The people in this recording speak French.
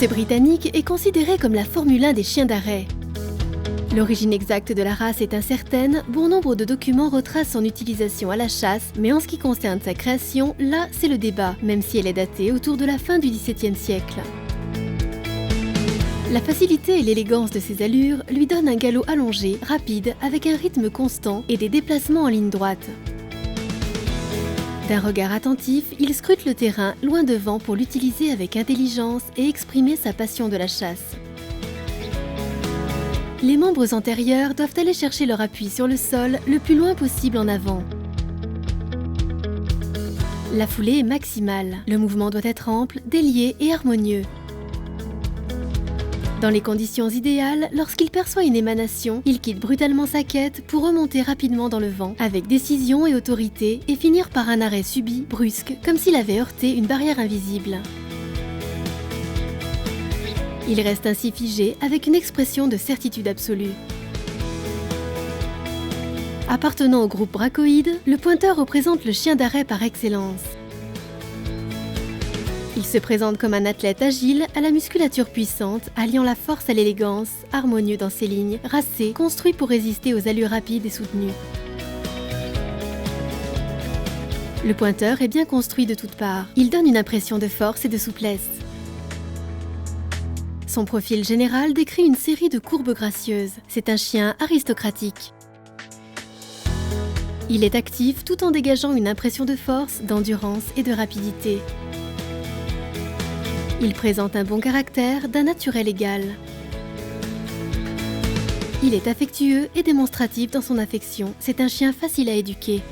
Ce Britannique est considéré comme la Formule 1 des chiens d'arrêt. L'origine exacte de la race est incertaine, bon nombre de documents retracent son utilisation à la chasse, mais en ce qui concerne sa création, là c'est le débat, même si elle est datée autour de la fin du XVIIe siècle. La facilité et l'élégance de ses allures lui donnent un galop allongé, rapide, avec un rythme constant et des déplacements en ligne droite. D'un regard attentif, il scrute le terrain loin devant pour l'utiliser avec intelligence et exprimer sa passion de la chasse. Les membres antérieurs doivent aller chercher leur appui sur le sol le plus loin possible en avant. La foulée est maximale. Le mouvement doit être ample, délié et harmonieux. Dans les conditions idéales, lorsqu'il perçoit une émanation, il quitte brutalement sa quête pour remonter rapidement dans le vent, avec décision et autorité, et finir par un arrêt subit, brusque, comme s'il avait heurté une barrière invisible. Il reste ainsi figé avec une expression de certitude absolue. Appartenant au groupe brachoïde, le pointeur représente le chien d'arrêt par excellence. Il se présente comme un athlète agile, à la musculature puissante, alliant la force à l'élégance, harmonieux dans ses lignes, racé, construit pour résister aux allures rapides et soutenues. Le pointeur est bien construit de toutes parts. Il donne une impression de force et de souplesse. Son profil général décrit une série de courbes gracieuses. C'est un chien aristocratique. Il est actif tout en dégageant une impression de force, d'endurance et de rapidité. Il présente un bon caractère, d'un naturel égal. Il est affectueux et démonstratif dans son affection. C'est un chien facile à éduquer.